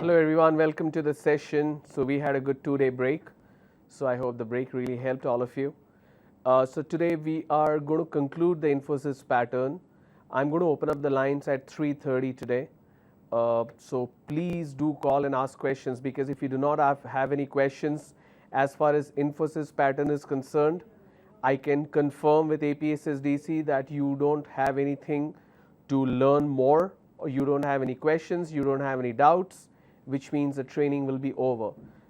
Hello everyone, welcome to the session. So we had a good 2-day break. So I hope the break really helped all of you. So today we are going to conclude the Infosys pattern. I'm going to open up the lines at 3:30 today. So please do call and ask questions, because if you do not have any questions as far as Infosys pattern is concerned, I can confirm with A.P.S.S.D.C that you don't have anything to learn more, or you don't have any questions, you don't have any doubts, which means the training will be over.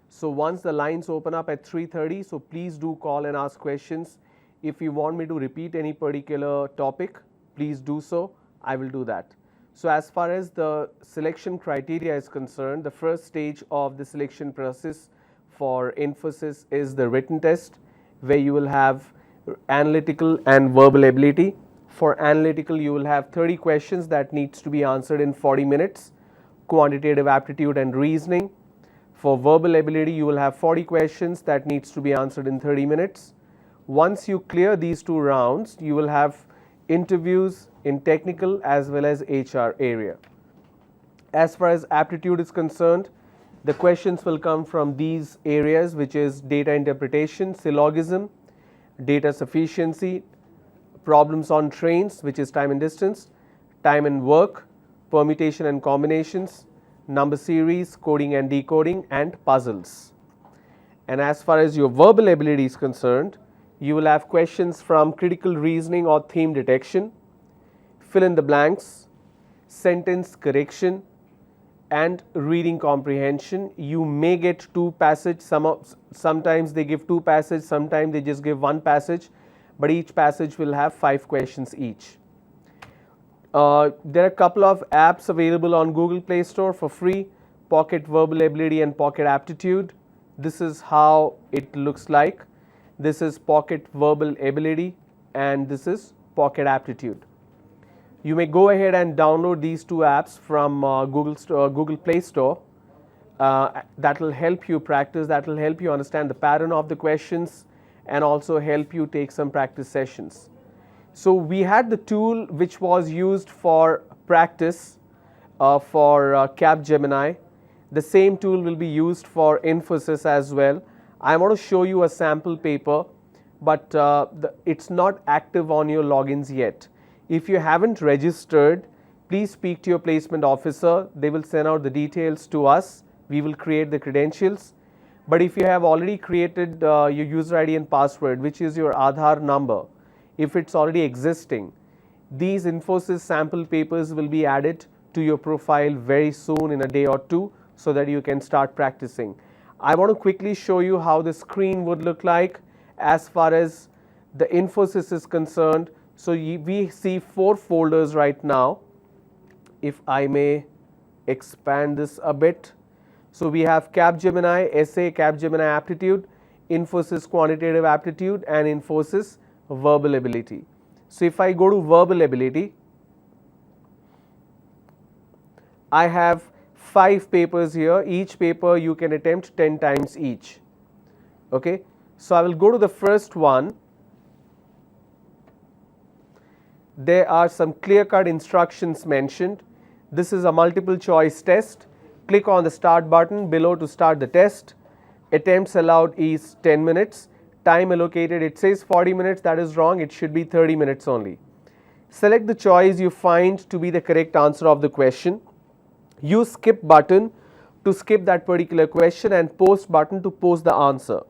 So once the lines open up at 3:30, so please do call and ask questions. If you want me to repeat any particular topic, please do so. I will do that. So as far as the selection criteria is concerned, the first stage of the selection process for Infosys is the written test, where you will have analytical and verbal ability. For analytical, you will have 30 questions that needs to be answered in 40 minutes, quantitative aptitude and reasoning. For verbal ability, you will have 40 questions that needs to be answered in 30 minutes. Once you clear these 2 rounds, you will have interviews in technical as well as HR area. As far as aptitude is concerned, the questions will come from these areas, which is data interpretation, syllogism, data sufficiency, problems on trains, which is time and distance, time and work, permutation and combinations, number series, coding and decoding, and puzzles. And as far as your verbal ability is concerned, you will have questions from critical reasoning or theme detection, fill in the blanks, sentence correction, and reading comprehension. You may get 2 passages, sometimes they give 2 passages, sometimes they just give 1 passage, but each passage will have 5 questions each. There are a couple of apps available on Google Play Store for free: Pocket Verbal Ability and Pocket Aptitude. This is how it looks like. This is Pocket Verbal Ability and this is Pocket Aptitude. You may go ahead and download these 2 apps from Google Play Store. That will help you practice, that will help you understand the pattern of the questions, and also help you take some practice sessions. So we had the tool which was used for practice for Capgemini. The same tool will be used for Infosys as well. I want to show you a sample paper, but it's not active on your logins yet. If you haven't registered, please speak to your placement officer. They will send out the details to us. We will create the credentials. But if you have already created your user ID and password, which is your Aadhaar number, if it's already existing, these Infosys sample papers will be added to your profile very soon, in a day or 2, so that you can start practicing. I want to quickly show you how the screen would look like as far as the Infosys is concerned. So we see 4 folders right now. If I may expand this a bit. So we have Capgemini SA, Capgemini Aptitude, Infosys Quantitative Aptitude, and Infosys Verbal Ability. So if I go to Verbal Ability, I have 5 papers here. Each paper you can attempt 10 times each. Okay. So I will go to the first one. There are some clear-cut instructions mentioned. This is a multiple choice test. Click on the start button below to start the test. Attempts allowed is 10 minutes. Time allocated, it says 40 minutes, that is wrong, it should be 30 minutes only. Select the choice you find to be the correct answer of the question. Use skip button to skip that particular question and post button to post the answer.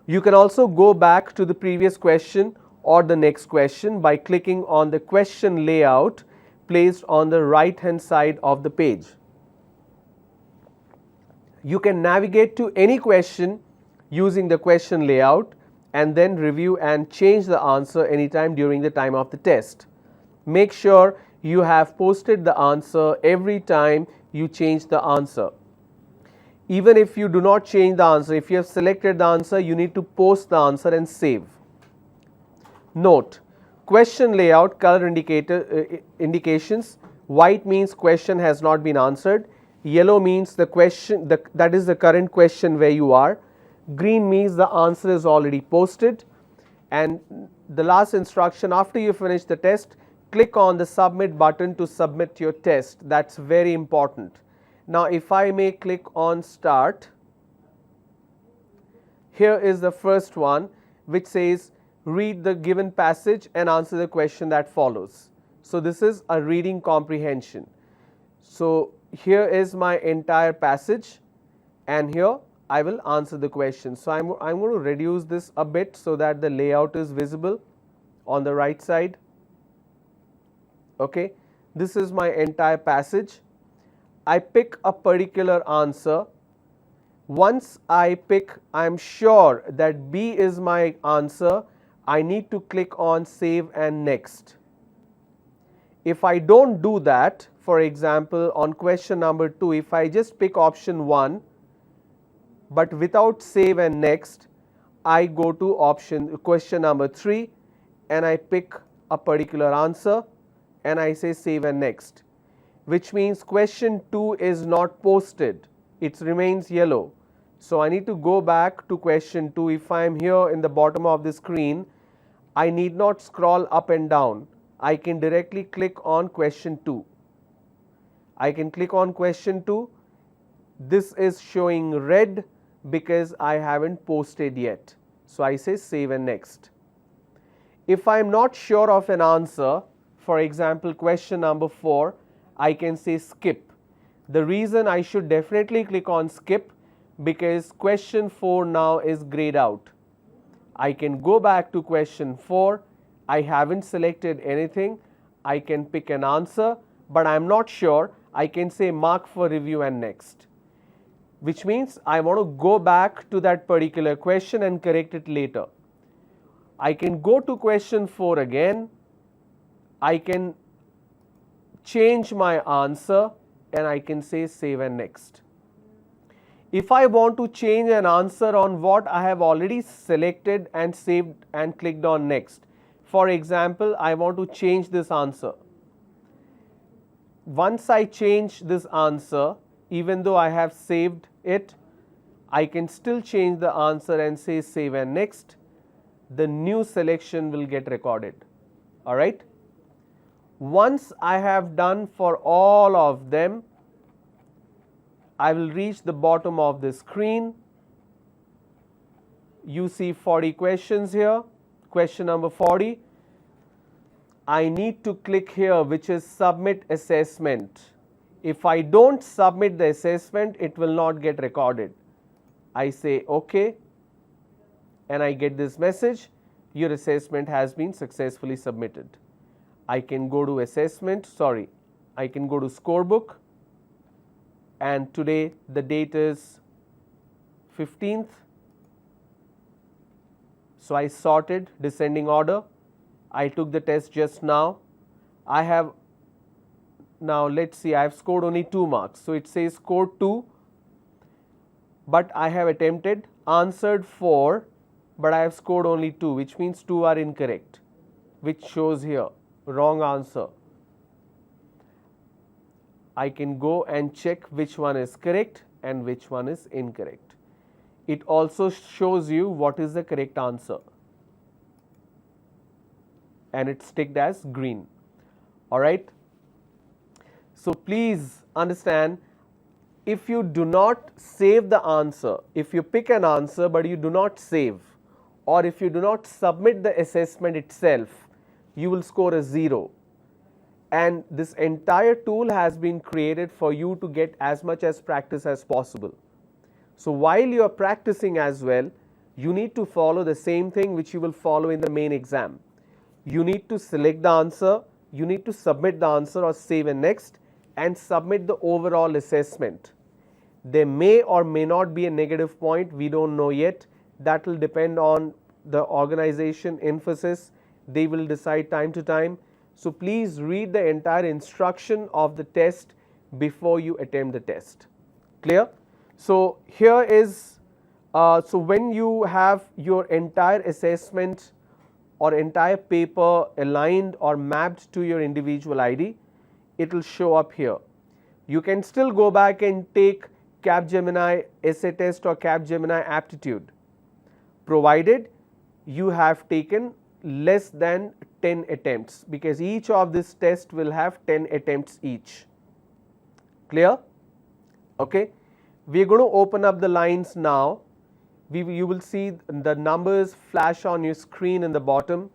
You can also go back to the previous question or the next question by clicking on the question layout placed on the right hand side of the page. You can navigate to any question using the question layout and then review and change the answer anytime during the time of the test. Make sure you have posted the answer every time you change the answer. Even if you do not change the answer, if you have selected the answer, you need to post the answer and save. Note: question layout color indications. White means question has not been answered. Yellow means the question, that is the current question where you are. Green means the answer is already posted. And the last instruction, after you finish the test, click on the submit button to submit your test. That's very important. Now if I may click on start, here is the first one which says read the given passage and answer the question that follows. So this is a reading comprehension. So here is my entire passage and here I will answer the question. So I'm going to reduce this a bit so that the layout is visible on the right side. Okay, this is my entire passage. I pick a particular answer. Once I pick, I am sure that B is my answer, I need to click on save and next. If I don't do that, for example on question number 2, if I just pick option 1 but without save and next, I go to question number 3 and I pick a particular answer and I say save and next, which means question 2 is not posted, it remains yellow. So I need to go back to question 2. If I am here in the bottom of the screen, I need not scroll up and down, I can directly click on question 2. I can click on question 2, this is showing red because I haven't posted yet. So I say save and next. If I am not sure of an answer, for example question number 4, I can say skip. The reason I should definitely click on skip because question 4 now is grayed out. I can go back to question 4, I haven't selected anything, I can pick an answer but I am not sure, I can say mark for review and next, which means I want to go back to that particular question and correct it later. I can go to question 4 again, I can change my answer and I can say save and next. If I want to change an answer on what I have already selected and saved and clicked on next, for example I want to change this answer. Once I change this answer, even though I have saved it, I can still change the answer and say save and next. The new selection will get recorded. Alright. Once I have done for all of them, I will reach the bottom of the screen. You see 40 questions here. Question number 40. I need to click here which is submit assessment. If I don't submit the assessment, it will not get recorded. I say OK and I get this message, your assessment has been successfully submitted. I can go to I can go to scorebook and today the date is 15th. So I sorted descending order. I took the test just now. Now let's see, I have scored only 2 marks. So it says scored 2, but I have attempted, answered 4, but I have scored only 2, which means 2 are incorrect, which shows here wrong answer. I can go and check which one is correct and which one is incorrect. It also shows you what is the correct answer and it's ticked as green. Alright. So please understand, if you do not save the answer, if you pick an answer but you do not save, or if you do not submit the assessment itself, you will score a 0. And this entire tool has been created for you to get as much as practice as possible. So while you are practicing as well, you need to follow the same thing which you will follow in the main exam. You need to select the answer, you need to submit the answer or save and next and submit the overall assessment. There may or may not be a negative point, we don't know yet. That will depend on the organization, Infosys, they will decide time to time. So please read the entire instruction of the test before you attempt the test. Clear? So here is, so when you have your entire assessment or entire paper aligned or mapped to your individual ID, it will show up here. You can still go back and take Capgemini essay test or Capgemini aptitude, provided you have taken less than 10 attempts, because each of this test will have 10 attempts each. Clear? Okay, we are going to open up the lines now. You will see the numbers flash on your screen in the bottom.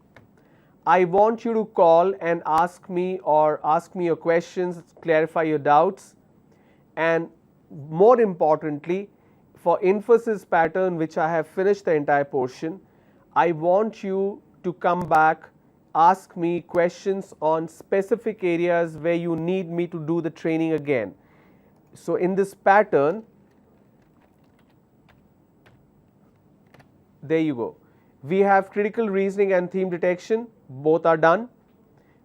I want you to call and ask me your questions, clarify your doubts, and more importantly, for Infosys pattern, which I have finished the entire portion, I want you to come back, ask me questions on specific areas where you need me to do the training again. So in this pattern, there you go. We have critical reasoning and theme detection, both are done.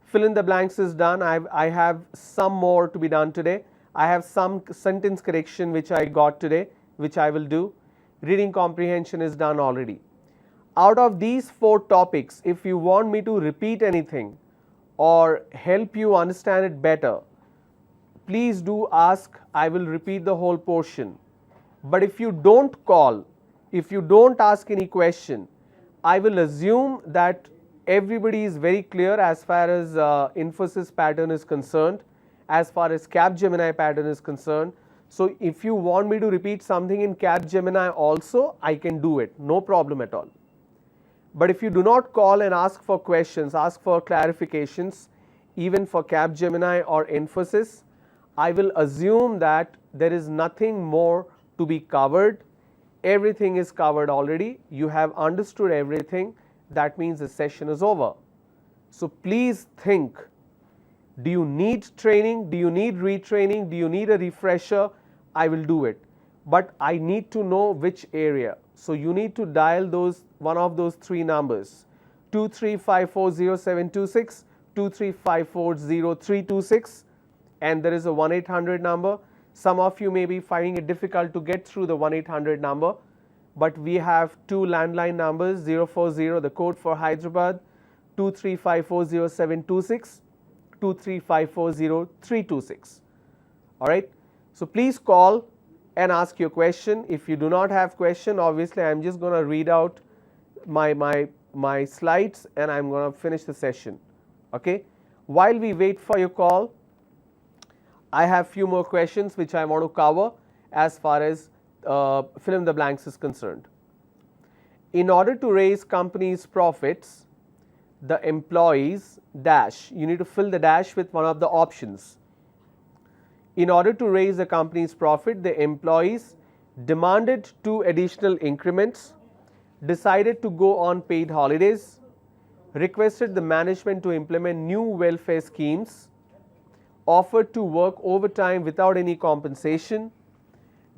Fill in the blanks is done. I have some more to be done today. I have some sentence correction which I got today, which I will do. Reading comprehension is done already. Out of these 4 topics, if you want me to repeat anything or help you understand it better, please do ask. I will repeat the whole portion. But if you don't call, if you don't ask any question, I will assume that everybody is very clear as far as Infosys pattern is concerned, as far as Capgemini pattern is concerned. So if you want me to repeat something in Capgemini also, I can do it, no problem at all. But if you do not call and ask for questions, ask for clarifications, even for Capgemini or Infosys, I will assume that there is nothing more to be covered. Everything is covered already. You have understood everything. That means the session is over. So please think, do you need training? Do you need retraining? Do you need a refresher? I will do it. But I need to know which area. So you need to dial one of those 3 numbers, 23540726, 23540326, and there is a 1-800 number. Some of you may be finding it difficult to get through the 1-800 number, but we have 2 landline numbers, 040, the code for Hyderabad, 23540726, 23540326. All right. So please call and ask your question. If you do not have question, obviously I am just going to read out my slides and I am going to finish the session. Okay. While we wait for your call, I have few more questions which I want to cover as far as fill in the blanks is concerned. In order to raise company's profits, the employees dash, you need to fill the dash with one of the options. In order to raise the company's profit, the employees demanded 2 additional increments, decided to go on paid holidays, requested the management to implement new welfare schemes, offered to work overtime without any compensation,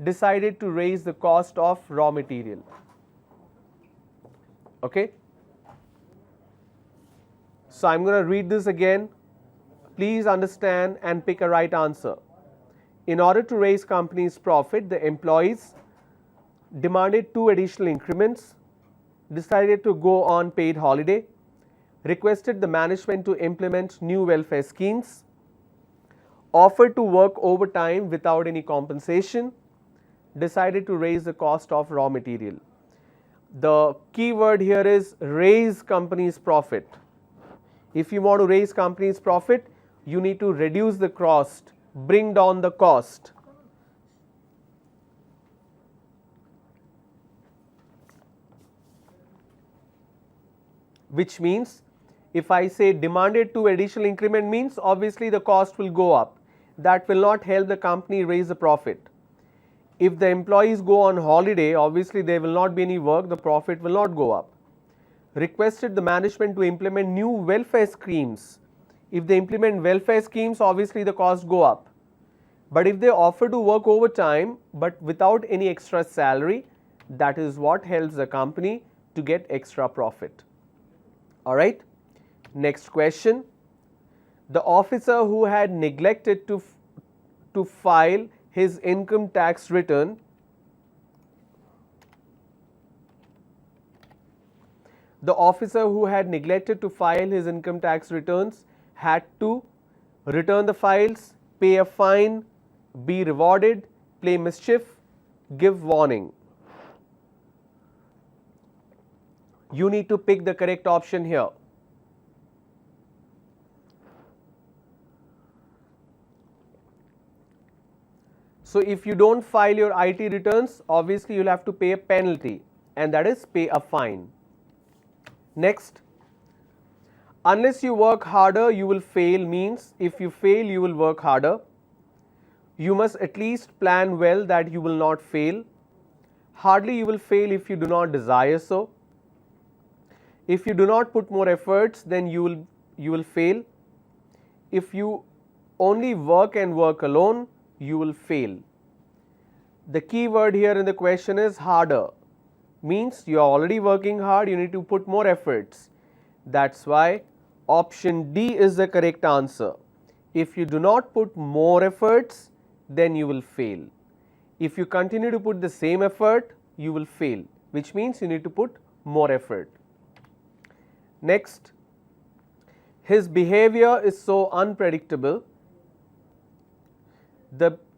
decided to raise the cost of raw material. Okay. So I'm going to read this again. Please understand and pick a right answer. In order to raise company's profit, the employees demanded 2 additional increments, decided to go on paid holiday, requested the management to implement new welfare schemes, offered to work overtime without any compensation, decided to raise the cost of raw material. The key word here is raise company's profit. If you want to raise company's profit, you need to reduce the cost, bring down the cost. Which means if I say demanded 2 additional increment means obviously the cost will go up. That will not help the company raise the profit. If the employees go on holiday, obviously there will not be any work, the profit will not go up. Requested the management to implement new welfare schemes. If they implement welfare schemes, obviously the costs go up. But if they offer to work overtime but without any extra salary, that is what helps the company to get extra profit. All right. Next question. The officer who had neglected to file his income tax return had to return the files, pay a fine, be rewarded, play mischief, give warning. You need to pick the correct option here. So if you don't file your IT returns, obviously you'll have to pay a penalty, and that is pay a fine. Next, unless you work harder, you will fail means if you fail, you will work harder. You must at least plan well that you will not fail. Hardly you will fail if you do not desire so. If you do not put more efforts, then you will fail. If you only work and work alone, you will fail. The key word here in the question is harder. Means you are already working hard, you need to put more efforts. That's why option D is the correct answer. If you do not put more efforts, then you will fail. If you continue to put the same effort, you will fail, which means you need to put more effort. Next, his behavior is so unpredictable.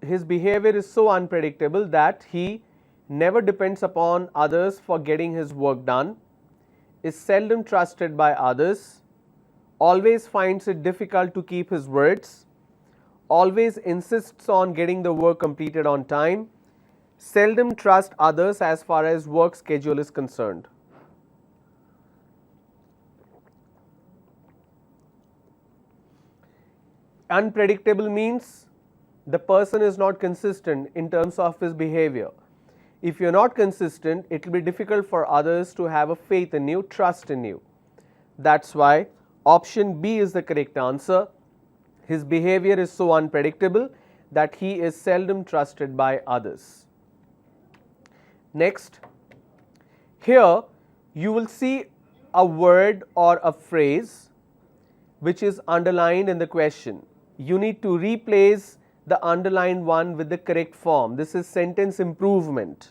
His behavior is so unpredictable that he never depends upon others for getting his work done, is seldom trusted by others, always finds it difficult to keep his words, always insists on getting the work completed on time, seldom trusts others as far as work schedule is concerned. Unpredictable means the person is not consistent in terms of his behavior. If you are not consistent, it will be difficult for others to have a faith in you, trust in you. That's why option B is the correct answer. His behavior is so unpredictable that he is seldom trusted by others. Next, here you will see a word or a phrase which is underlined in the question. You need to replace the underlined one with the correct form. This is sentence improvement.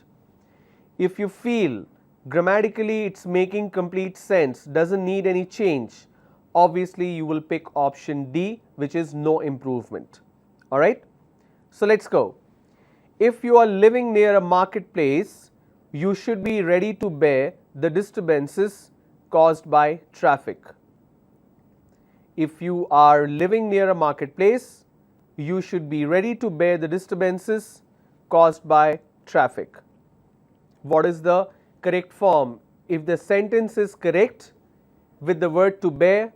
If you feel grammatically it's making complete sense, doesn't need any change, obviously you will pick option D, which is no improvement. Alright, so let's go. If you are living near a marketplace, you should be ready to bear the disturbances caused by traffic. If you are living near a marketplace, you should be ready to bear the disturbances caused by traffic. What is the correct form? If the sentence is correct with the word to bear,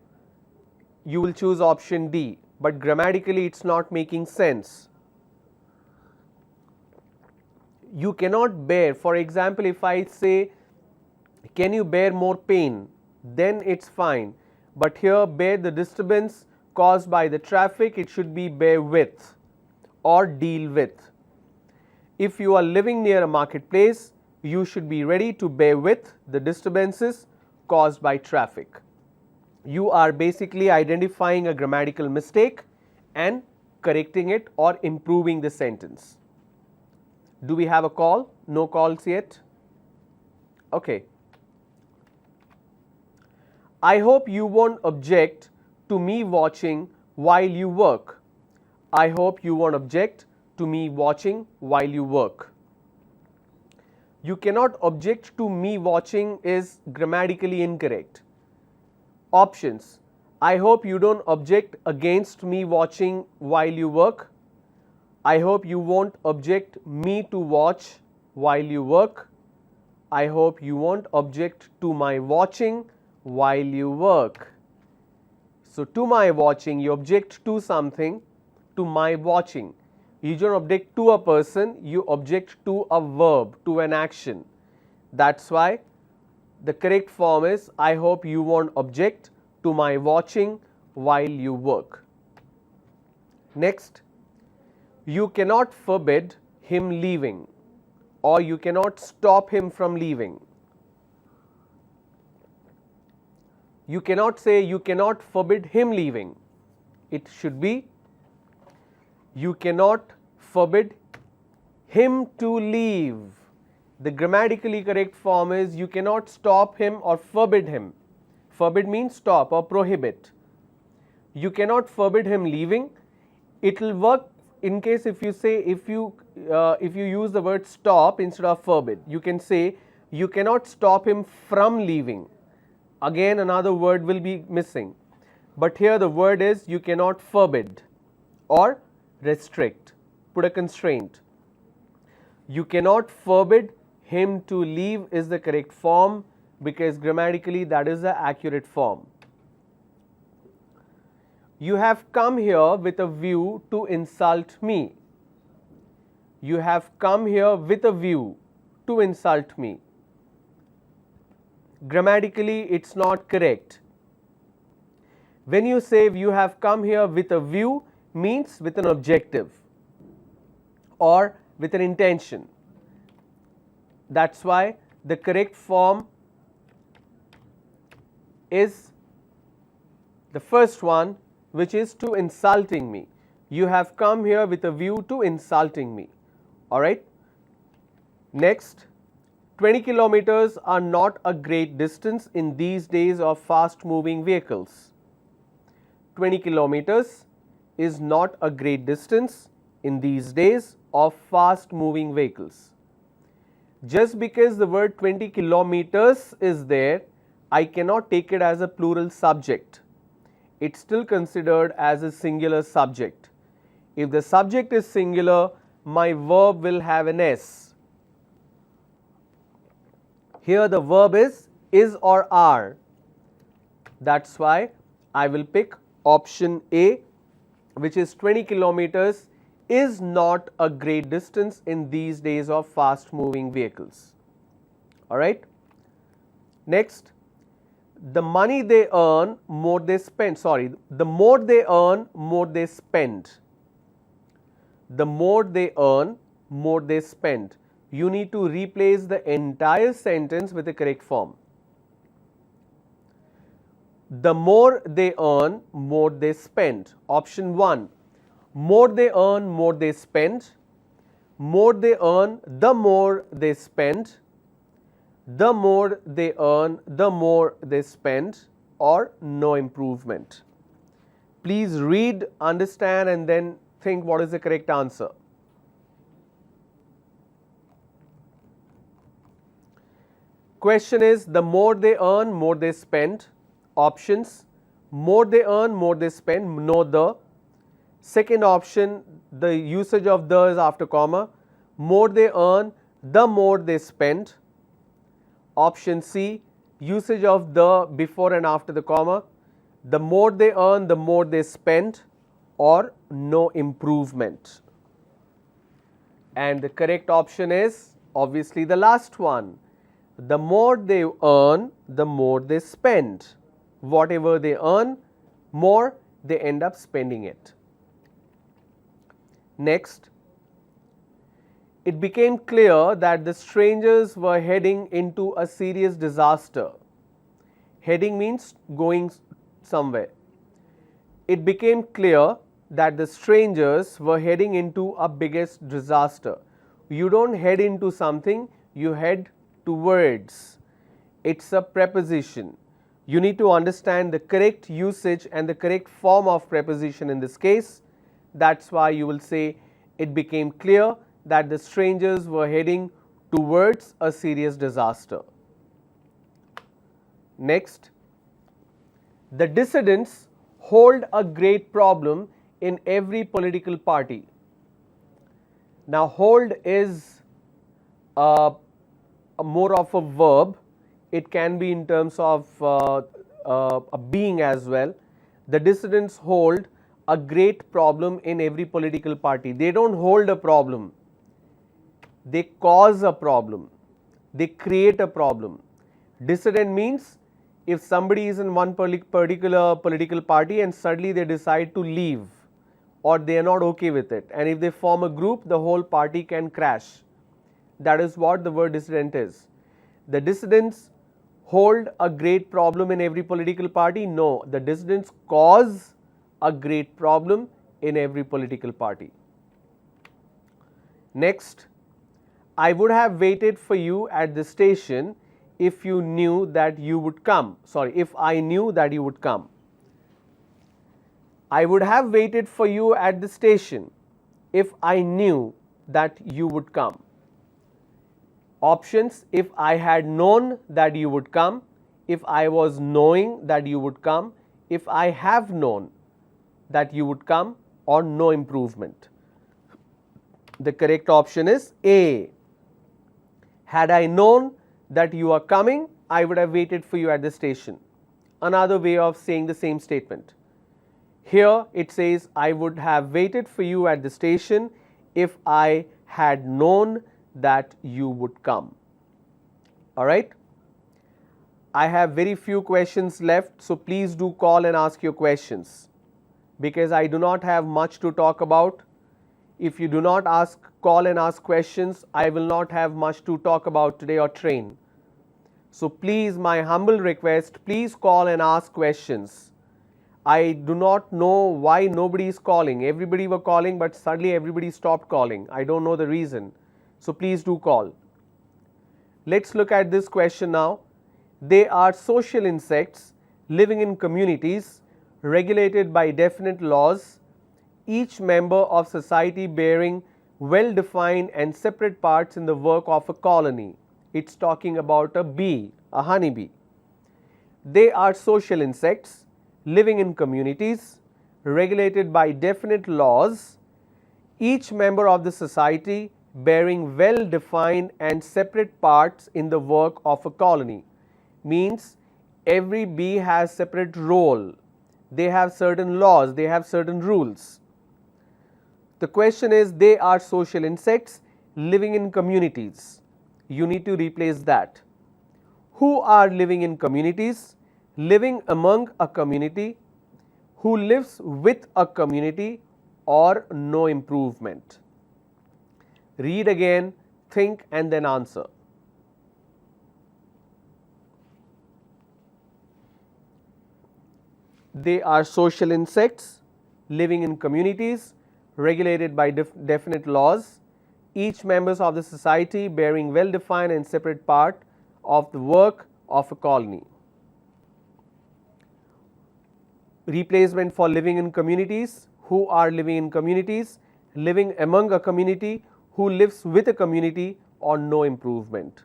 you will choose option D, but grammatically it's not making sense. You cannot bear, for example, if I say, can you bear more pain? Then it's fine. But here, bear the disturbance caused by the traffic, it should be bear with or deal with. If you are living near a marketplace, you should be ready to bear with the disturbances caused by traffic. You are basically identifying a grammatical mistake and correcting it or improving the sentence. Do we have a call? No calls yet? Okay. I hope you won't object to me watching while you work. I hope you won't object to me watching while you work. You cannot object to me watching is grammatically incorrect. Options. I hope you don't object against me watching while you work. I hope you won't object me to watch while you work. I hope you won't object to my watching while you work. So, to my watching, you object to something, to my watching. You don't object to a person, you object to a verb, to an action. That's why the correct form is, I hope you won't object to my watching while you work. Next, you cannot forbid him leaving, or you cannot stop him from leaving. You cannot say you cannot forbid him leaving. It should be you cannot forbid him to leave. The grammatically correct form is you cannot stop him or forbid him. Forbid means stop or prohibit. You cannot forbid him leaving. It will work in case if you say if you use the word stop instead of forbid. You can say you cannot stop him from leaving. Again another word will be missing, but here the word is you cannot forbid or restrict, put a constraint. You cannot forbid him to leave is the correct form, because grammatically that is the accurate form. You have come here with a view to insult me. You have come here with a view to insult me. Grammatically it's not correct. When you say you have come here with a view, means with an objective or with an intention. That's why the correct form is the first one, which is to insulting me. You have come here with a view to insulting me. Alright. Next, 20 kilometers are not a great distance in these days of fast moving vehicles. 20 kilometers is not a great distance in these days of fast moving vehicles. Just because the word 20 kilometers is there, I cannot take it as a plural subject. It's still considered as a singular subject. If the subject is singular, my verb will have an S. Here the verb is or are. That's why I will pick option A, which is 20 kilometers is not a great distance in these days of fast moving vehicles. Alright. Next, the money they earn, more they spend. Sorry, the more they earn, more they spend. The more they earn, more they spend. You need to replace the entire sentence with the correct form. The more they earn, more they spend. Option 1. More they earn, more they spend. More they earn, the more they spend. The more they earn, the more they spend, or no improvement. Please read, understand, and then think what is the correct answer. Question is, the more they earn, more they spend. Options: more they earn, more they spend, no the. Second option, the usage of the is after comma. More they earn, the more they spend. Option C, usage of the before and after the comma. The more they earn, the more they spend, or no improvement. And the correct option is obviously the last one. The more they earn, the more they spend. Whatever they earn more, they end up spending it. Next, it became clear that the strangers were heading into a serious disaster. Heading means going somewhere. It became clear that the strangers were heading into a biggest disaster. You don't head into something, you head towards. It's a preposition. You need to understand the correct usage and the correct form of preposition in this case. That's why you will say it became clear that the strangers were heading towards a serious disaster. Next, the dissidents hold a great problem in every political party. Now, hold is more of a verb. It can be in terms of a being as well. The dissidents hold a great problem in every political party. They don't hold a problem. They cause a problem. They create a problem. Dissident means if somebody is in one particular political party and suddenly they decide to leave, or they are not okay with it, and if they form a group, the whole party can crash. That is what the word dissident is. The dissidents hold a great problem in every political party? No, the dissidents cause a great problem in every political party. Next, I would have waited for you at the station if you knew that you would come. Sorry, if I knew that you would come. I would have waited for you at the station if I knew that you would come. Options: if I had known that you would come, if I was knowing that you would come, if I have known that you would come, or no improvement. The correct option is A. Had I known that you are coming, I would have waited for you at the station. Another way of saying the same statement. Here it says, I would have waited for you at the station if I had known that you would come. Alright. I have very few questions left, so please do call and ask your questions, because I do not have much to talk about. If you do not call and ask questions, I will not have much to talk about today or train. So please, my humble request, please call and ask questions. I do not know why nobody is calling. Everybody were calling, but suddenly everybody stopped calling. I don't know the reason. So please do call. Let's look at this question now. They are social insects living in communities regulated by definite laws, each member of society bearing well-defined and separate parts in the work of a colony. It's talking about a bee, a honeybee. They are social insects living in communities regulated by definite laws, each member of the society bearing well-defined and separate parts in the work of a colony. Means every bee has separate role, they have certain laws, they have certain rules. The question is, they are social insects living in communities. You need to replace that. Who are living in communities? Living among a community, who lives with a community, or no improvement. Read again, think and then answer. They are social insects living in communities regulated by definite laws, each members of the society bearing well-defined and separate part of the work of a colony. Replacement for living in communities. Who are living in communities? Living among a community, who lives with a community, or no improvement.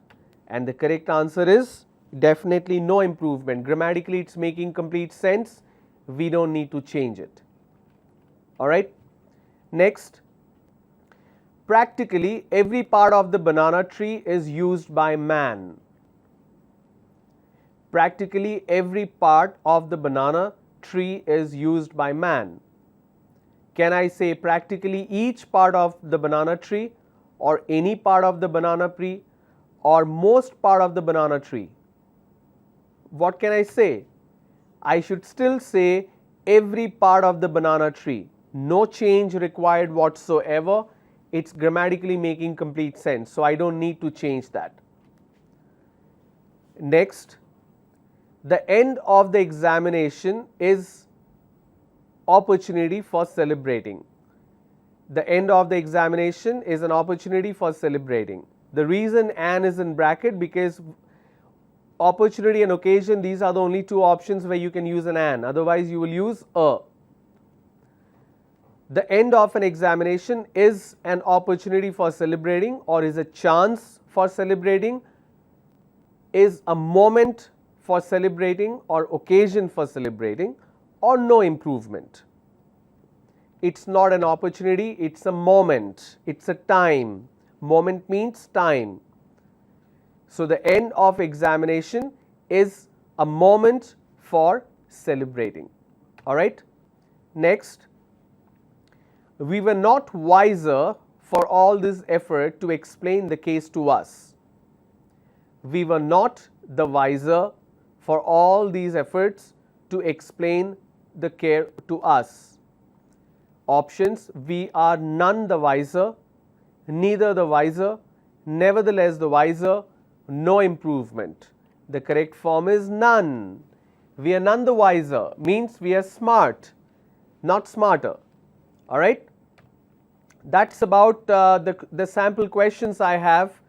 And the correct answer is definitely no improvement. Grammatically it's making complete sense. We don't need to change it. Alright. Next, practically every part of the banana tree is used by man. Practically every part of the banana tree is used by man. Can I say practically each part of the banana tree, or any part of the banana tree, or most part of the banana tree? What can I say? I should still say every part of the banana tree. No change required whatsoever. It's grammatically making complete sense. So I don't need to change that. Next, the end of the examination is opportunity for celebrating. The end of the examination is an opportunity for celebrating. The reason "and" is in bracket because opportunity and occasion, these are the only two options where you can use an "and", otherwise you will use "a". The end of an examination is an opportunity for celebrating, or is a chance for celebrating, is a moment for celebrating or occasion for celebrating, or no improvement. It's not an opportunity, it's a moment, it's a time. Moment means time. So the end of examination is a moment for celebrating. Alright. Next, we were not wiser for all this effort to explain the case to us. We were not the wiser for all these efforts to explain the care to us. Options: we are none the wiser, neither the wiser, nevertheless the wiser, no improvement. The correct form is none. We are none the wiser means we are smart, not smarter. Alright. That's about the sample questions I have.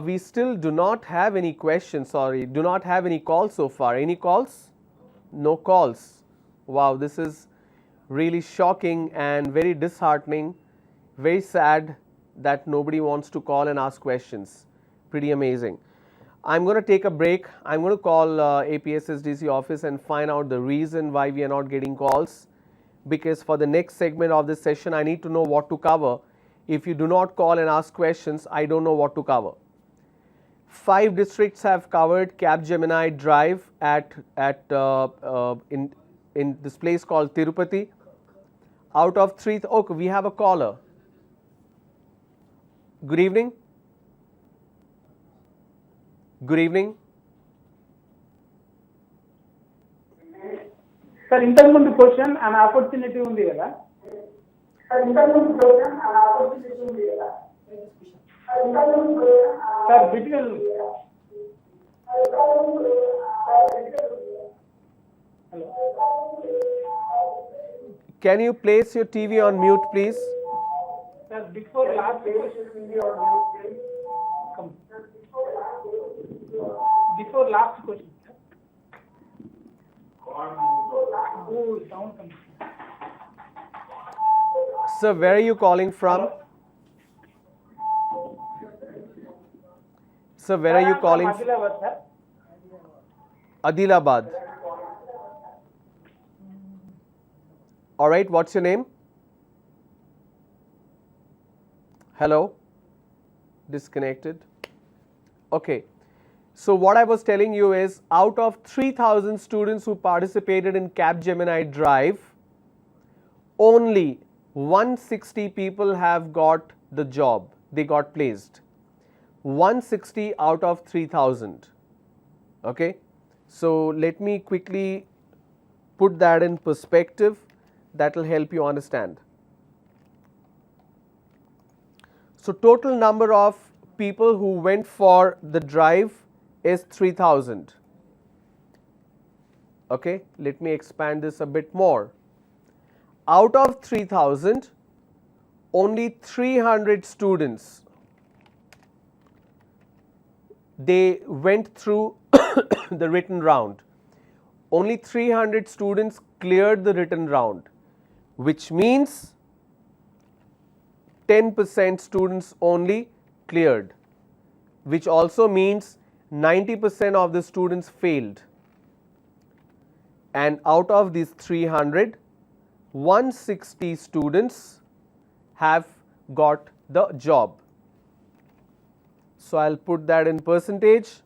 We still do not have any questions, do not have any calls so far. Any calls? No calls. Wow, this is really shocking and very disheartening, very sad that nobody wants to call and ask questions. Pretty amazing. I'm going to take a break. I'm going to call APSSDC office and find out the reason why we are not getting calls, because for the next segment of this session I need to know what to cover. If you do not call and ask questions, I don't know what to cover. 5 districts have covered Capgemini Drive in this place called Tirupati. Out of 3, okay, we have a caller. Good evening. Good evening. Sir, ఇంతకుముందు question an opportunity ఉంది కదా? Sir, between Can you place your TV on mute, please? Sir, before last question. Come. Before last question. Oh, sound comes. Sir, where are you calling from? Sir, where are you calling from? Adilabad, sir. Adilabad. All right, what's your name? Hello? Disconnected. Okay. So what I was telling you is, out of 3,000 students who participated in Capgemini Drive, only 160 people have got the job. They got placed. 160 out of 3,000. Okay. So let me quickly put that in perspective. That will help you understand. So total number of people who went for the drive is 3,000. Okay, let me expand this a bit more. Out of 3,000, only 300 students, they went through the written round. Only 300 students cleared the written round, which means 10% students only cleared, which also means 90% of the students failed. And out of these 300, 160 students have got the job. So I'll put that in percentage.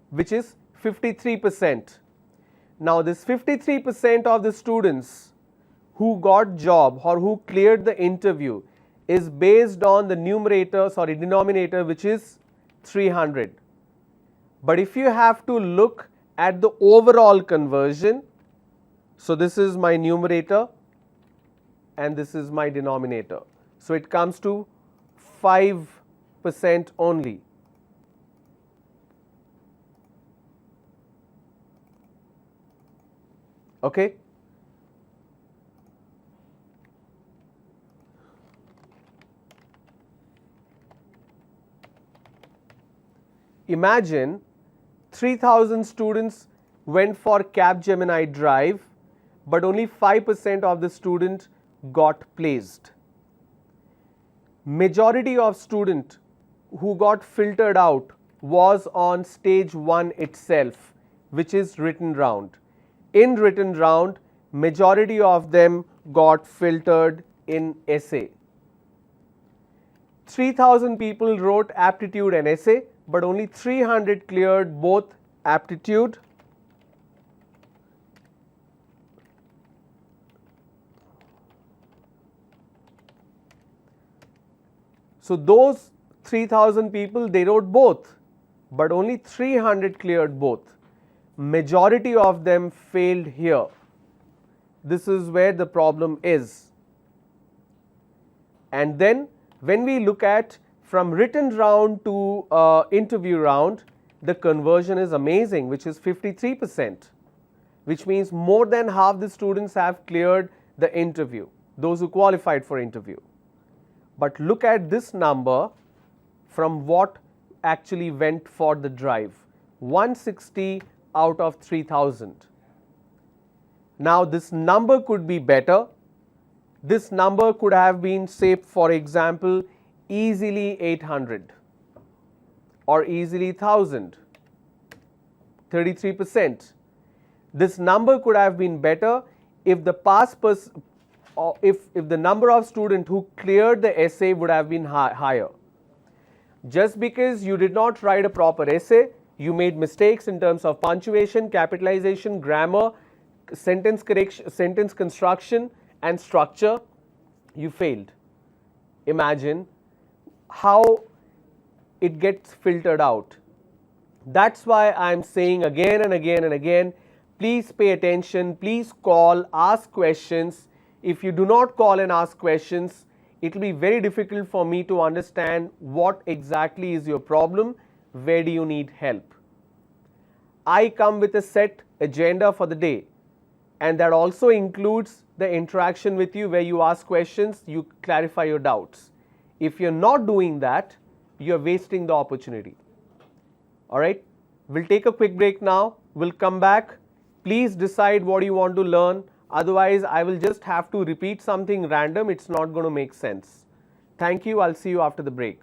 Which is 53%. Now this 53% of the students who got job or who cleared the interview is based on the denominator, which is 300. But if you have to look at the overall conversion, so this is my numerator and this is my denominator. So it comes to 5% only. Okay. Imagine 3,000 students went for Capgemini Drive, but only 5% of the student got placed. Majority of student who got filtered out was on stage 1 itself, which is written round. In written round, majority of them got filtered in essay. 3,000 people wrote aptitude and essay, but only 300 cleared both aptitude so those 3,000 people, they wrote both, but only 300 cleared both. Majority of them failed here. This is where the problem is. And then when we look at from written round to interview round, the conversion is amazing, which is 53%, which means more than half the students have cleared the interview, those who qualified for interview. But look at this number from what actually went for the drive, 160 out of 3,000. Now this number could be better. This number could have been, say for example, easily 800 or easily 1,000, 33%. This number could have been better if the or if the number of students who cleared the essay would have been higher. Just because you did not write a proper essay, you made mistakes in terms of punctuation, capitalization, grammar, sentence correction, sentence construction, and structure, you failed. Imagine how it gets filtered out. That's why I'm saying again and again and again, please pay attention, please call, ask questions. If you do not call and ask questions, it will be very difficult for me to understand what exactly is your problem, where do you need help. I come with a set agenda for the day, and that also includes the interaction with you where you ask questions, you clarify your doubts. If you're not doing that, you're wasting the opportunity. All right, we'll take a quick break now. We'll come back. Please decide what you want to learn. Otherwise, I will just have to repeat something random. It's not going to make sense. Thank you. I'll see you after the break.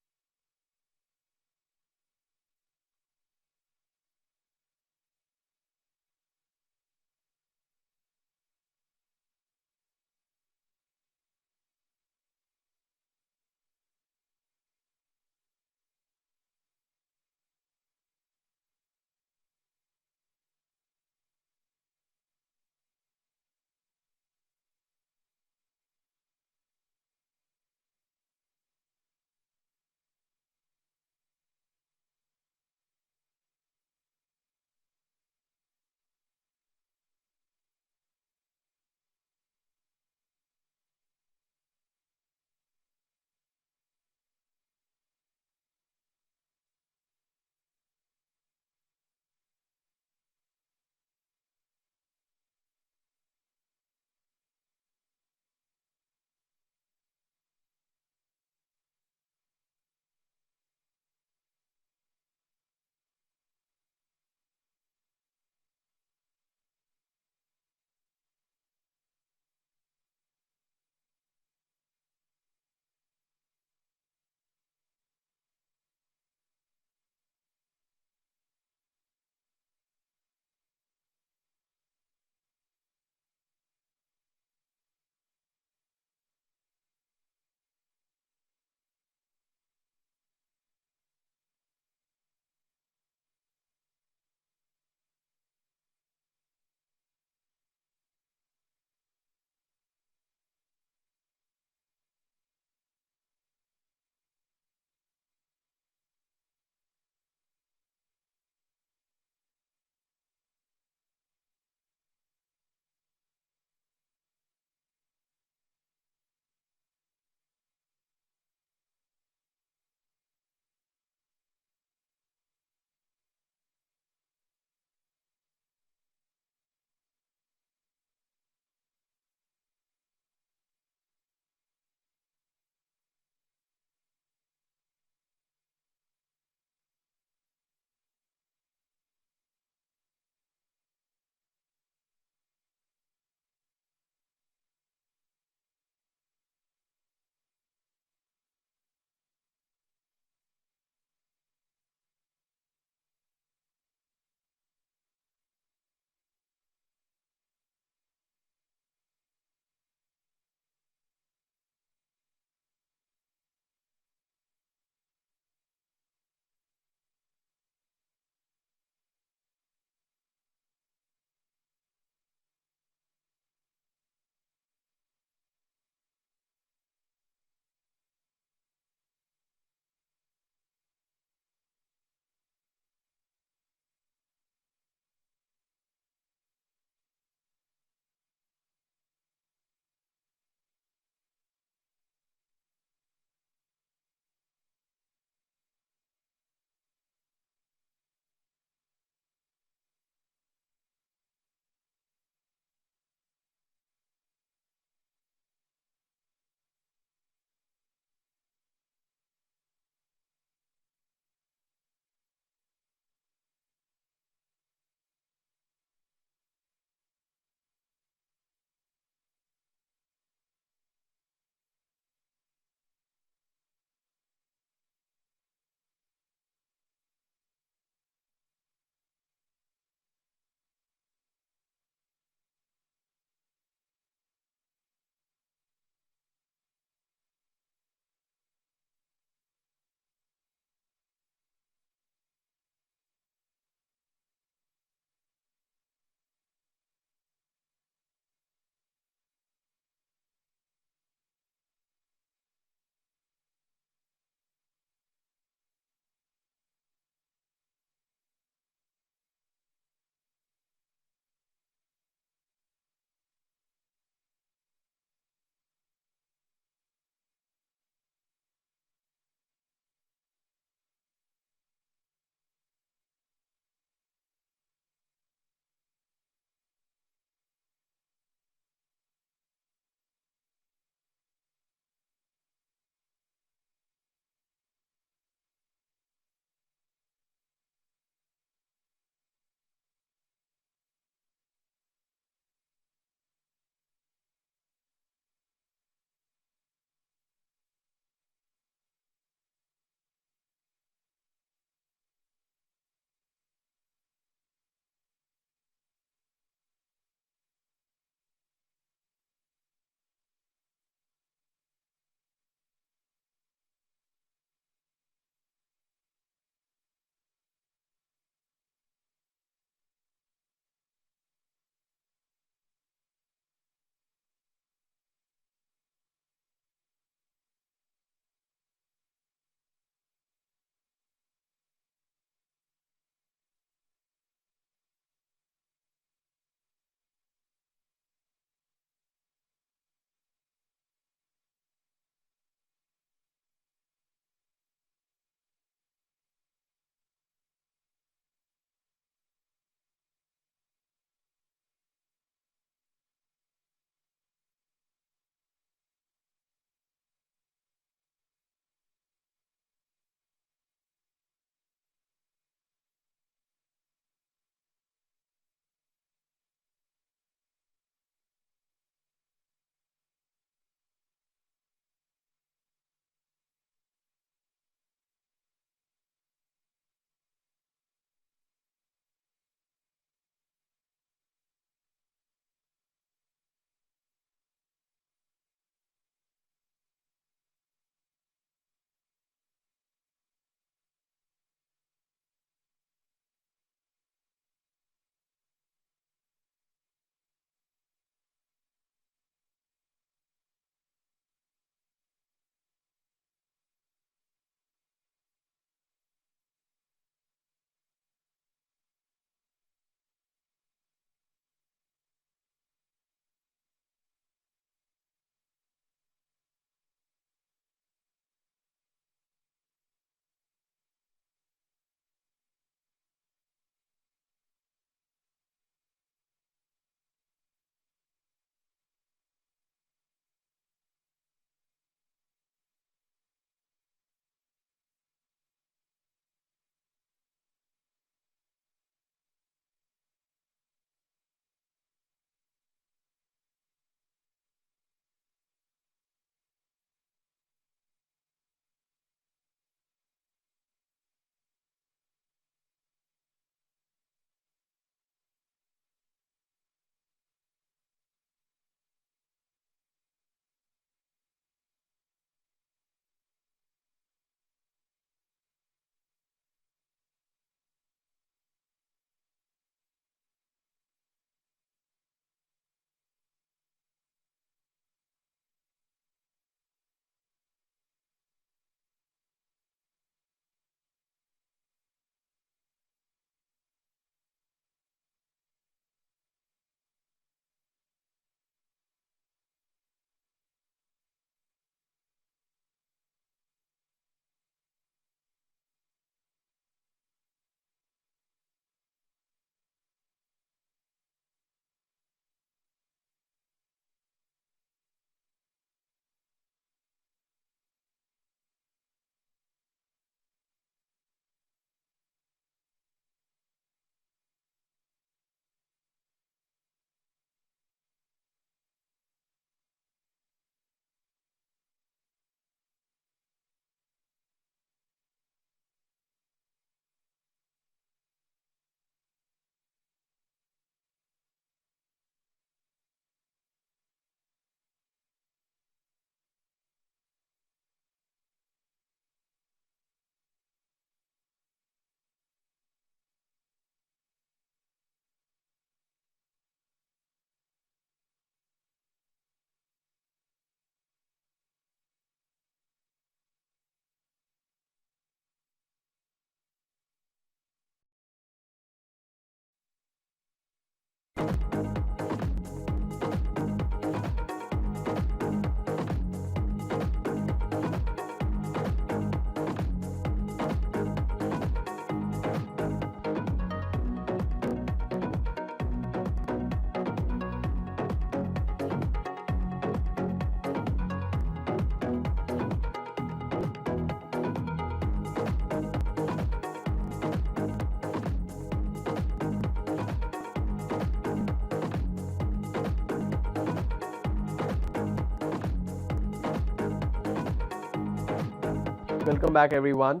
Welcome back, everyone.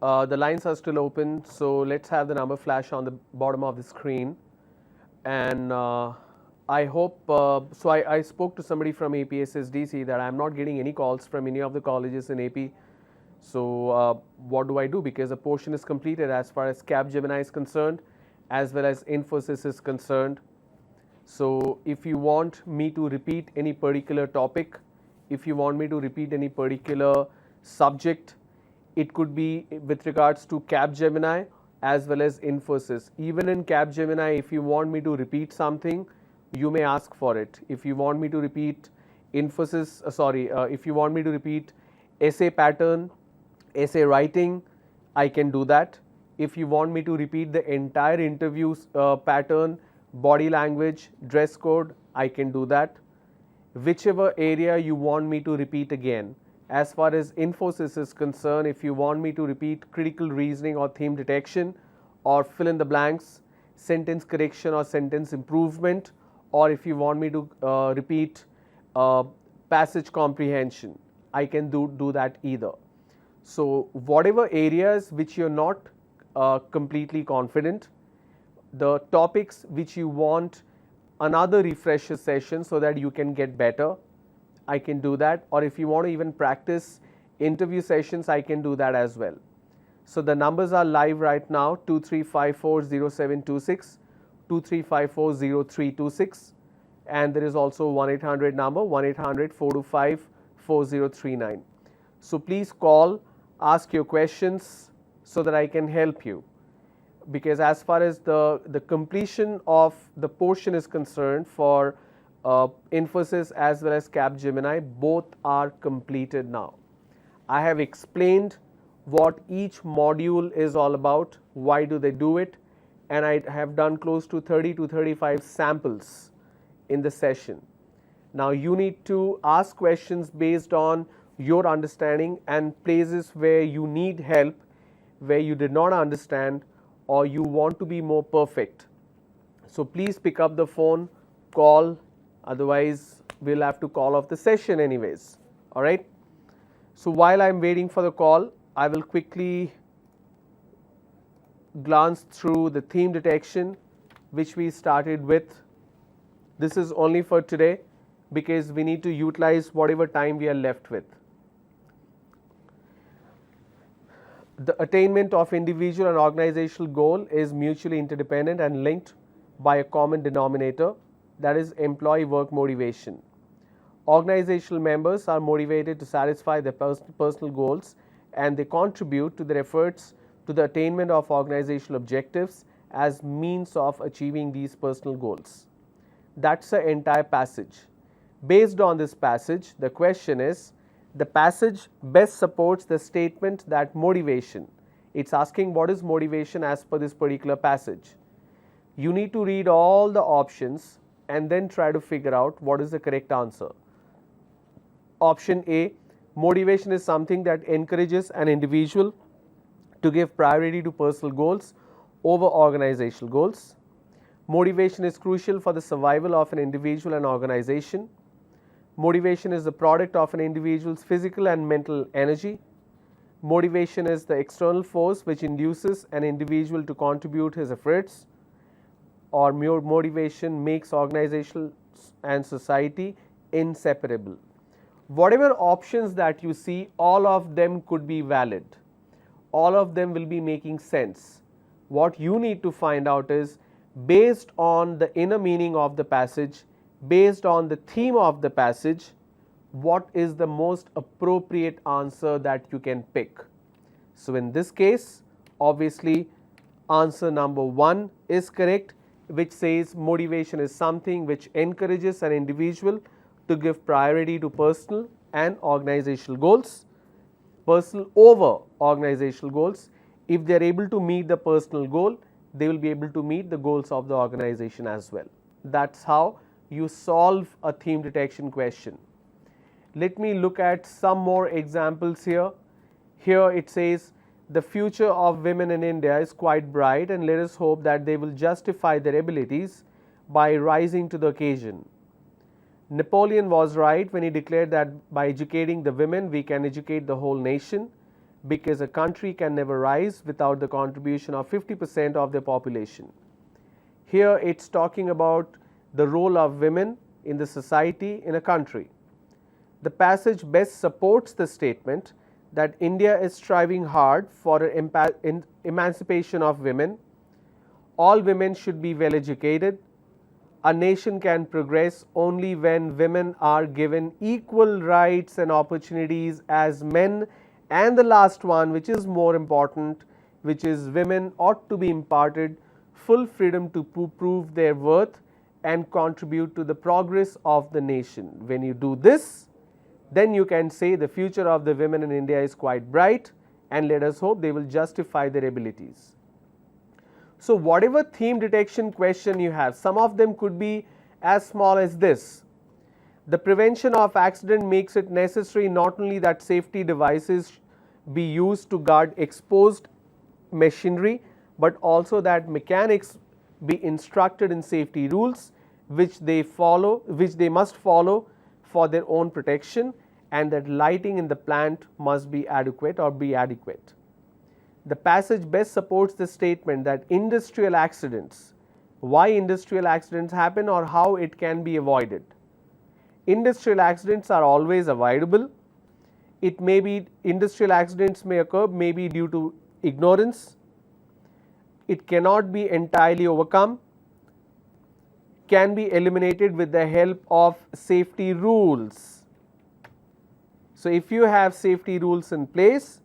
The lines are still open, so let's have the number flash on the bottom of the screen. And I hope, so I spoke to somebody from A.P.S.S.D.C that I'm not getting any calls from any of the colleges in AP. So what do I do? Because the portion is completed as far as Capgemini is concerned, as well as Infosys is concerned. So if you want me to repeat any particular topic, if you want me to repeat any particular subject, it could be with regards to Capgemini as well as Infosys. Even in Capgemini, if you want me to repeat something, you may ask for it. If you want me to repeat Infosys, if you want me to repeat essay pattern, essay writing, I can do that. If you want me to repeat the entire interview pattern, body language, dress code, I can do that. Whichever area you want me to repeat again. As far as Infosys is concerned, if you want me to repeat critical reasoning or theme detection, or fill in the blanks, sentence correction or sentence improvement, or if you want me to repeat passage comprehension, I can do that either. So whatever areas which you're not completely confident, the topics which you want another refresher session so that you can get better, I can do that. Or if you want to even practice interview sessions, I can do that as well. So the numbers are live right now: 23540726, 23540326, and there is also 1-800 number, 1-800-425-4039. So please call, ask your questions so that I can help you. Because as far as the completion of the portion is concerned for Infosys as well as Capgemini, both are completed now. I have explained what each module is all about, why do they do it, and I have done close to 30 to 35 samples in the session. Now you need to ask questions based on your understanding and places where you need help, where you did not understand, or you want to be more perfect. So please pick up the phone, call, otherwise we'll have to call off the session anyways. All right. So while I'm waiting for the call, I will quickly glance through the theme detection which we started with. This is only for today because we need to utilize whatever time we are left with. The attainment of individual and organizational goal is mutually interdependent and linked by a common denominator, that is employee work motivation. Organizational members are motivated to satisfy their personal goals, and they contribute to their efforts to the attainment of organizational objectives as means of achieving these personal goals. That's the entire passage. Based on this passage, the question is, the passage best supports the statement that motivation. It's asking what is motivation as per this particular passage. You need to read all the options and then try to figure out what is the correct answer. Option A, motivation is something that encourages an individual to give priority to personal goals over organizational goals. Motivation is crucial for the survival of an individual and organization. Motivation is the product of an individual's physical and mental energy. Motivation is the external force which induces an individual to contribute his efforts. Or motivation makes organization and society inseparable. Whatever options that you see, all of them could be valid. All of them will be making sense. What you need to find out is, based on the inner meaning of the passage, based on the theme of the passage, what is the most appropriate answer that you can pick. So in this case, obviously answer number 1 is correct, which says motivation is something which encourages an individual to give priority to personal and organizational goals, personal over organizational goals. If they are able to meet the personal goal, they will be able to meet the goals of the organization as well. That's how you solve a theme detection question. Let me look at some more examples here. Here it says the future of women in India is quite bright, and let us hope that they will justify their abilities by rising to the occasion. Napoleon was right when he declared that by educating the women we can educate the whole nation, because a country can never rise without the contribution of 50% of their population. Here it's talking about the role of women in the society in a country. The passage best supports the statement that India is striving hard for an emancipation of women. All women should be well educated. A nation can progress only when women are given equal rights and opportunities as men. And the last one, which is more important, which is women ought to be imparted full freedom to prove their worth and contribute to the progress of the nation. When you do this, then you can say the future of the women in India is quite bright, and let us hope they will justify their abilities. So whatever theme detection question you have, some of them could be as small as this. The prevention of accident makes it necessary not only that safety devices be used to guard exposed machinery, but also that mechanics be instructed in safety rules which they must follow for their own protection, and that lighting in the plant must be adequate or be adequate. The passage best supports the statement that industrial accidents, why industrial accidents happen or how it can be avoided. Industrial accidents are always avoidable. It may be industrial accidents may occur maybe due to ignorance. It cannot be entirely overcome, can be eliminated with the help of safety rules. So if you have safety rules in place,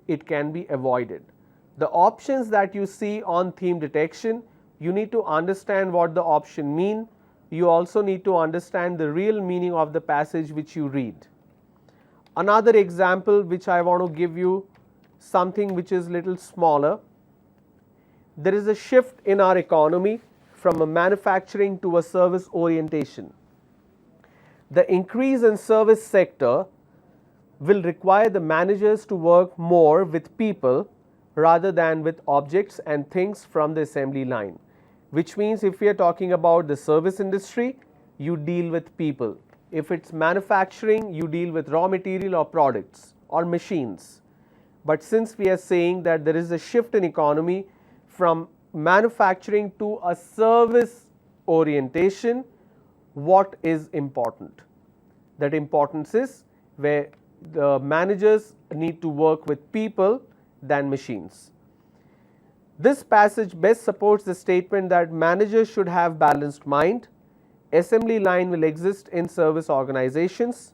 it can be avoided. The options that you see on theme detection, you need to understand what the option mean. You also need to understand the real meaning of the passage which you read. Another example which I want to give you, something which is little smaller. There is a shift in our economy from a manufacturing to a service orientation. The increase in service sector will require the managers to work more with people rather than with objects and things from the assembly line, which means if we are talking about the service industry, you deal with people. If it's manufacturing, you deal with raw material or products or machines. But since we are saying that there is a shift in economy from manufacturing to a service orientation, what is important? That importance is where the managers need to work with people than machines. This passage best supports the statement that managers should have balanced mind. Assembly line will exist in service organizations.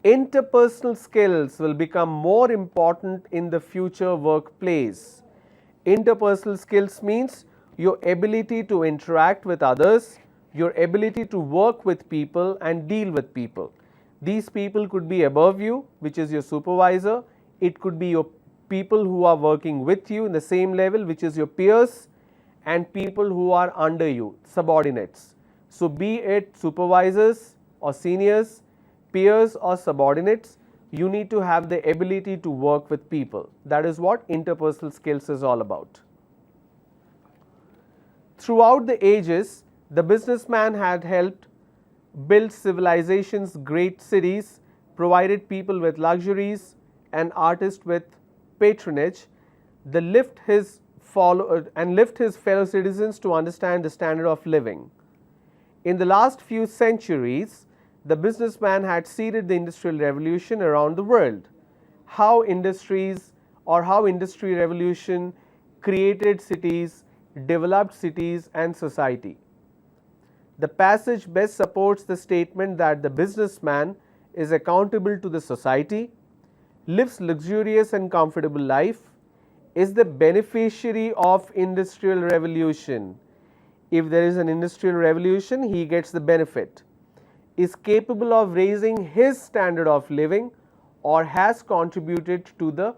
Interpersonal skills will become more important in the future workplace. Interpersonal skills means your ability to interact with others, your ability to work with people and deal with people. These people could be above you, which is your supervisor. It could be your people who are working with you in the same level, which is your peers, and people who are under you, subordinates. So be it supervisors or seniors, peers or subordinates, you need to have the ability to work with people. That is what interpersonal skills is all about. Throughout the ages, the businessman had helped build civilizations, great cities, provided people with luxuries, and artists with patronage, lift his fellow citizens to understand the standard of living. In the last few centuries, the businessman had seeded the industrial revolution around the world. How industry revolution created cities, developed cities and society. The passage best supports the statement that the businessman is accountable to the society, lives luxurious and comfortable life, is the beneficiary of industrial revolution. If there is an industrial revolution, he gets the benefit. Is capable of raising his standard of living or has contributed to the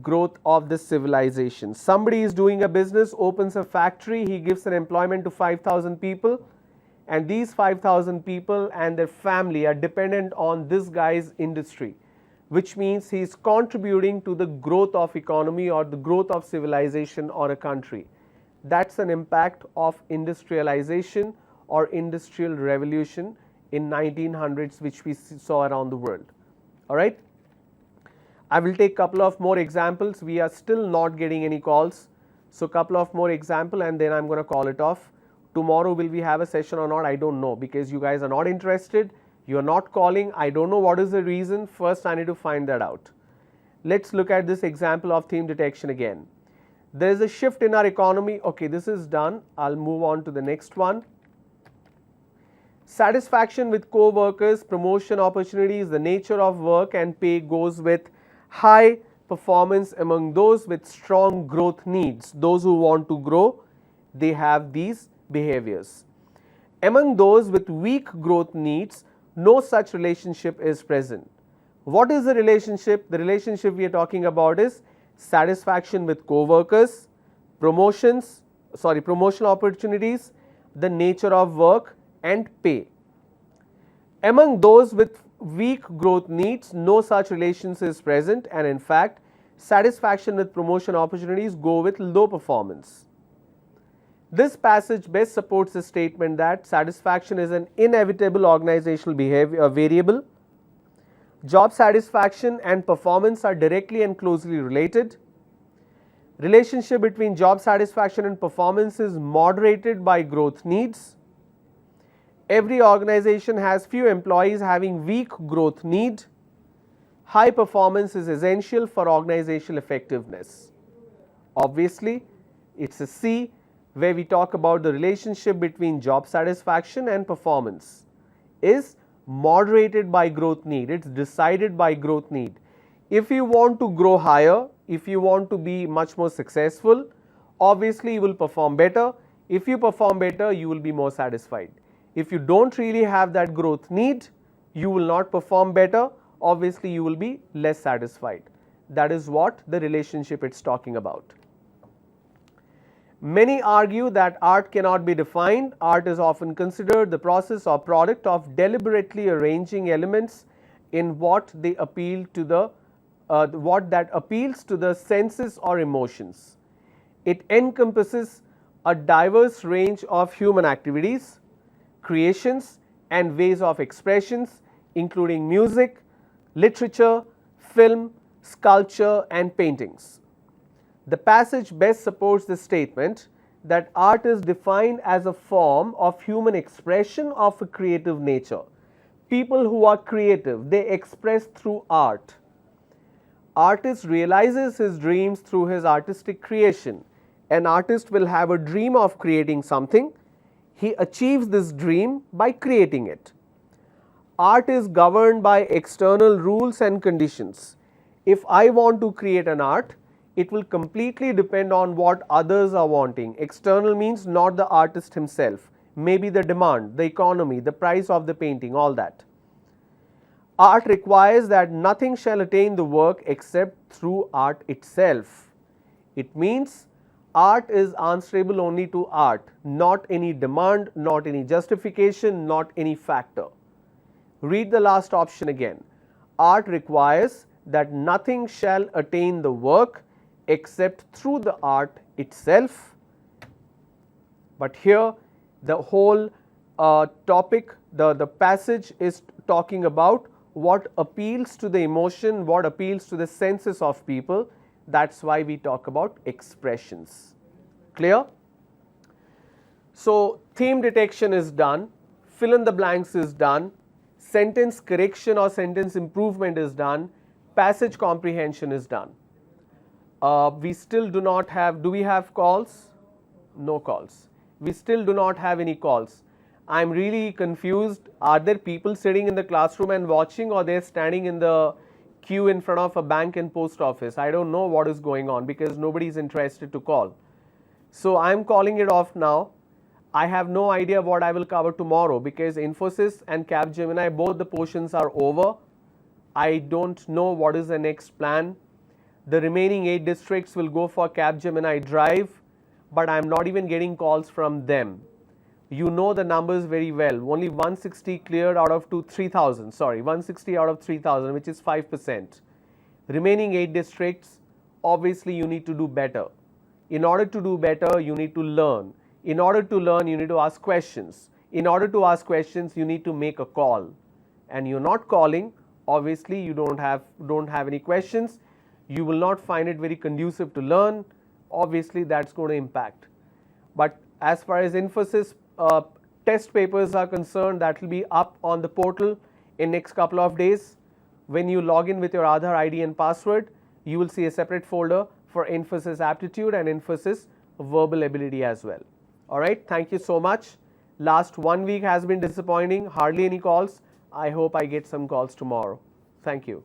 growth of the civilization. Somebody is doing a business, opens a factory, he gives an employment to 5,000 people, and these 5,000 people and their family are dependent on this guy's industry, which means he is contributing to the growth of economy or the growth of civilization or a country. That's an impact of industrialization or industrial revolution in 1900s, which we saw around the world. All right. I will take a couple of more examples. We are still not getting any calls. So, couple of more example and then I am going to call it off. Tomorrow will we have a session or not? I don't know, because you guys are not interested. You are not calling. I don't know what is the reason. First, I need to find that out. Let's look at this example of theme detection again. There is a shift in our economy. Okay, this is done. I'll move on to the next one. Satisfaction with co-workers, promotion opportunities, the nature of work and pay goes with high performance among those with strong growth needs. Those who want to grow, they have these behaviors. Among those with weak growth needs, no such relationship is present. What is the relationship? The relationship we are talking about is satisfaction with co-workers, promotional opportunities, the nature of work and pay. Among those with weak growth needs, no such relations is present, and in fact, satisfaction with promotion opportunities go with low performance. This passage best supports the statement that satisfaction is an inevitable organizational behavior variable. Job satisfaction and performance are directly and closely related. Relationship between job satisfaction and performance is moderated by growth needs. Every organization has few employees having weak growth need. High performance is essential for organizational effectiveness. Obviously, it's a C where we talk about the relationship between job satisfaction and performance is moderated by growth need. It's decided by growth need. If you want to grow higher, if you want to be much more successful, obviously you will perform better. If you perform better, you will be more satisfied. If you don't really have that growth need, you will not perform better. Obviously, you will be less satisfied. That is what the relationship it's talking about. Many argue that art cannot be defined. Art is often considered the process or product of deliberately arranging elements in what they appeal to the what that appeals to the senses or emotions. It encompasses a diverse range of human activities, creations and ways of expressions, including music, literature, film, sculpture and paintings. The passage best supports the statement that art is defined as a form of human expression of a creative nature. People who are creative, they express through art. Artist realizes his dreams through his artistic creation. An artist will have a dream of creating something. He achieves this dream by creating it. Art is governed by external rules and conditions. If I want to create an art, it will completely depend on what others are wanting. External means not the artist himself, maybe the demand, the economy, the price of the painting, all that. Art requires that nothing shall attain the work except through art itself. It means art is answerable only to art, not any demand, not any justification, not any factor. Read the last option again. Art requires that nothing shall attain the work except through the art itself. But here the whole topic, the passage is talking about what appeals to the emotion, what appeals to the senses of people. That's why we talk about expressions. Clear? So, theme detection is done, fill in the blanks is done, sentence correction or sentence improvement is done, passage comprehension is done. We still do not have, do we have calls? No calls. We still do not have any calls. I am really confused. Are there people sitting in the classroom and watching, or they are standing in the queue in front of a bank and post office? I don't know what is going on because nobody is interested to call. So I am calling it off now. I have no idea what I will cover tomorrow because Infosys and Capgemini, both the portions are over. I don't know what is the next plan. The remaining 8 districts will go for Capgemini Drive, but I am not even getting calls from them. You know the numbers very well. Only 160 cleared out of 3,000. Sorry, 160 out of 3,000, which is 5%. Remaining 8 districts, obviously you need to do better. In order to do better, you need to learn. In order to learn, you need to ask questions. In order to ask questions, you need to make a call. And you're not calling, obviously you don't have any questions. You will not find it very conducive to learn. Obviously that's going to impact. But as far as Infosys test papers are concerned, that will be up on the portal in next couple of days. When you log in with your Aadhaar ID and password, you will see a separate folder for Infosys aptitude and Infosys verbal ability as well. Alright, thank you so much. Last 1 week has been disappointing, hardly any calls. I hope I get some calls tomorrow. Thank you.